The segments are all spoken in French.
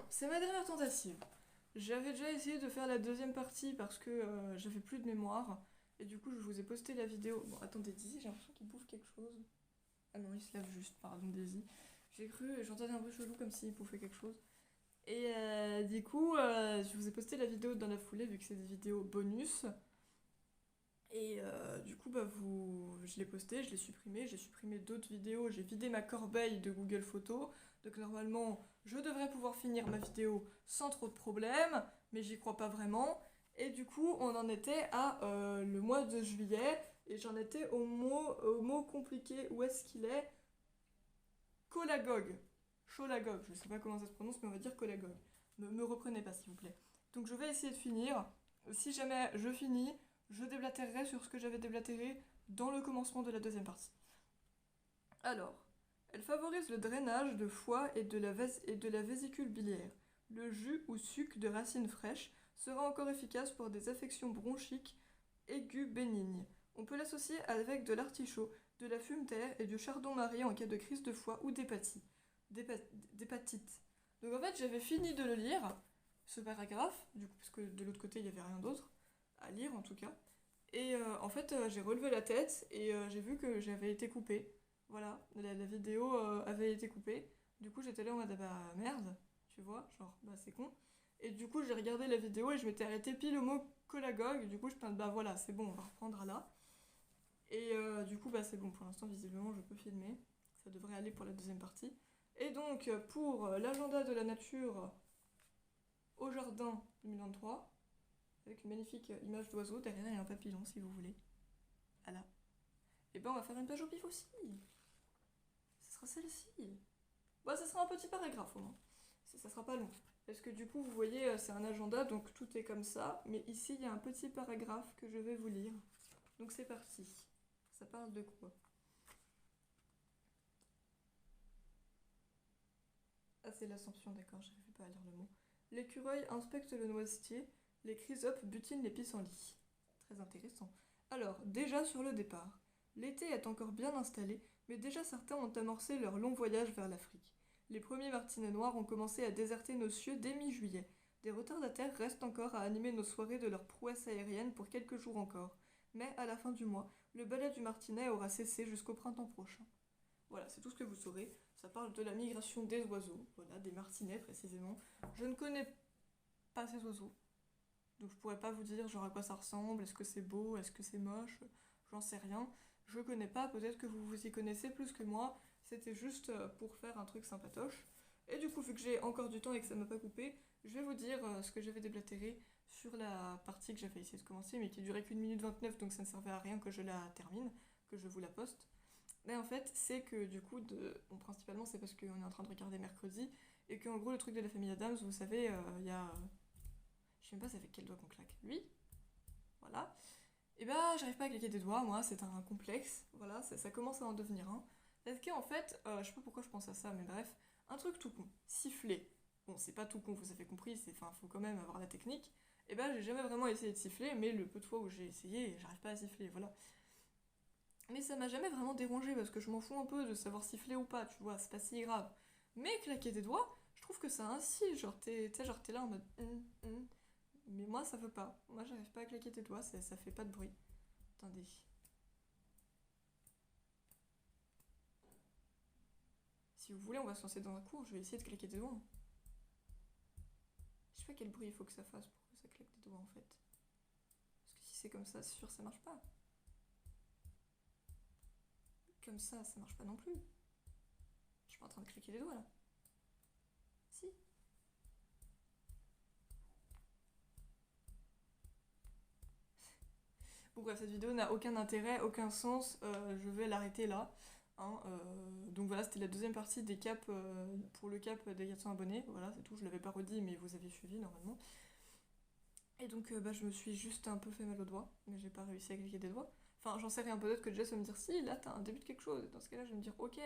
c'est ma dernière tentative. J'avais déjà essayé de faire la deuxième partie parce que j'avais plus de mémoire. Et du coup, je vous ai posté la vidéo. Bon, attendez, Daisy, j'ai l'impression qu'il bouffe quelque chose. Ah non, il se lave juste, pardon, Daisy. J'ai cru, j'entendais un bruit chelou comme s'il bouffait quelque chose. Et du coup, je vous ai posté la vidéo dans la foulée vu que c'est des vidéos bonus. Et du coup, je l'ai posté, je l'ai supprimé, j'ai supprimé d'autres vidéos, j'ai vidé ma corbeille de Google Photos. Donc normalement, je devrais pouvoir finir ma vidéo sans trop de problèmes, mais j'y crois pas vraiment. Et du coup, on en était à le mois de juillet, et j'en étais au mot compliqué. Où est-ce qu'il est? Cholagogue. Cholagogue, je sais pas comment ça se prononce, mais on va dire cholagogue. Me reprenez pas, s'il vous plaît. Donc je vais essayer de finir. Si jamais je finis, je déblatérerai sur ce que j'avais déblatéré dans le commencement de la deuxième partie. Alors, elle favorise le drainage de foie et de la vésicule biliaire. Le jus ou suc de racines fraîches sera encore efficace pour des affections bronchiques aiguës bénignes. On peut l'associer avec de l'artichaut, de la fumeterre et du chardon-marie en cas de crise de foie ou d'hépatite. D'hépatite. Donc en fait, j'avais fini de le lire, ce paragraphe, du coup, parce que de l'autre côté, il n'y avait rien d'autre à lire en tout cas. Et en fait, j'ai relevé la tête et j'ai vu que j'avais été coupée. Voilà, la vidéo avait été coupée. Du coup, j'étais là en mode, ah bah merde, tu vois, genre, bah c'est con. Et du coup, j'ai regardé la vidéo et je m'étais arrêtée pile au mot cholagogue. Du coup, je me bah voilà, c'est bon, on va reprendre à là. Et du coup, bah c'est bon, pour l'instant, visiblement, je peux filmer. Ça devrait aller pour la deuxième partie. Et donc, pour l'agenda de la nature au jardin 2023, avec une magnifique image d'oiseau, derrière il y a un papillon si vous voulez. Voilà. Et ben on va faire une page au pif aussi. Ce sera celle-ci. Bon, ça sera un petit paragraphe au moins. Ça sera pas long. Parce que du coup, vous voyez, c'est un agenda, donc tout est comme ça. Mais ici, il y a un petit paragraphe que je vais vous lire. Donc c'est parti. Ça parle de quoi? Ah, c'est l'Ascension, d'accord, j'arrivais pas à lire le mot. L'écureuil inspecte le noisetier. Les chrysopes butinent les pissenlits. Très intéressant. Alors, déjà sur le départ. L'été est encore bien installé, mais déjà certains ont amorcé leur long voyage vers l'Afrique. Les premiers martinets noirs ont commencé à déserter nos cieux dès mi-juillet. Des retardataires restent encore à animer nos soirées de leurs prouesses aériennes pour quelques jours encore. Mais à la fin du mois, le ballet du martinet aura cessé jusqu'au printemps prochain. Voilà, c'est tout ce que vous saurez. Ça parle de la migration des oiseaux, voilà, des martinets précisément. Je ne connais pas ces oiseaux, donc je pourrais pas vous dire genre à quoi ça ressemble, est-ce que c'est beau, est-ce que c'est moche, j'en sais rien. Je connais pas, peut-être que vous vous y connaissez plus que moi, c'était juste pour faire un truc sympatoche. Et du coup, vu que j'ai encore du temps et que ça m'a pas coupé, je vais vous dire ce que j'avais déblatéré sur la partie que j'avais essayé de commencer, mais qui durait qu'une minute 29, donc ça ne servait à rien que je la termine, que je vous la poste. Mais en fait, c'est que du coup, bon, principalement, c'est parce qu'on est en train de regarder mercredi, et qu'en gros, le truc de la famille Adams, vous savez, il y a. Je sais même pas, c'est avec quel doigt qu'on claque. Lui, voilà. Et bah, j'arrive pas à claquer des doigts, moi, c'est un complexe, voilà, ça commence à en devenir un. Parce qu'en fait, je sais pas pourquoi je pense à ça, mais bref, un truc tout con, siffler. Bon, c'est pas tout con, vous avez compris, enfin, faut quand même avoir la technique. Et bah, j'ai jamais vraiment essayé de siffler, mais le peu de fois où j'ai essayé, j'arrive pas à siffler, voilà. Mais ça m'a jamais vraiment dérangé parce que je m'en fous un peu de savoir siffler ou pas, tu vois, c'est pas si grave. Mais claquer des doigts, je trouve que ça incite, genre t'es là en mode mais moi ça veut pas. Moi j'arrive pas à claquer des doigts, ça fait pas de bruit. Attendez. Si vous voulez, on va se lancer dans un cours, je vais essayer de claquer des doigts, hein. Je sais pas quel bruit il faut que ça fasse pour que ça claque des doigts en fait. Parce que si c'est comme ça, c'est sûr ça marche pas. Comme ça marche pas non plus. Je suis pas en train de claquer des doigts là. Si. Bon bref, cette vidéo n'a aucun intérêt, aucun sens, je vais l'arrêter là. Hein, donc voilà, c'était la deuxième partie des caps pour le cap des 400 abonnés. Voilà, c'est tout, je l'avais pas redit, mais vous avez suivi normalement. Et donc je me suis juste un peu fait mal aux doigts, mais j'ai pas réussi à cliquer des doigts. Enfin, j'en sais rien, peut-être que Jess va me dire si, là t'as un début de quelque chose. Et dans ce cas-là, je vais me dire ok,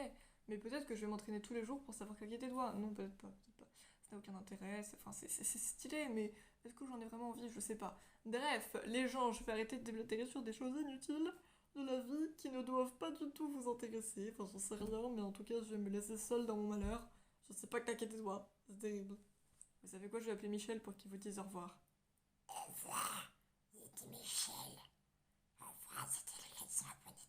mais peut-être que je vais m'entraîner tous les jours pour savoir claquer des doigts. Non, peut-être pas, peut-être pas. Ça n'a aucun intérêt, c'est stylé, mais est-ce que j'en ai vraiment envie? Je sais pas. Bref, les gens, je vais arrêter de déblatérer sur des choses inutiles de la vie qui ne doivent pas du tout vous intéresser. Enfin, j'en sais rien, mais en tout cas, je vais me laisser seule dans mon malheur. Je sais pas claquer des doigts, c'est terrible. Vous savez quoi, je vais appeler Michel pour qu'il vous dise au revoir. Au revoir, il dit Michel. Au revoir, c'était le 400 abonnés.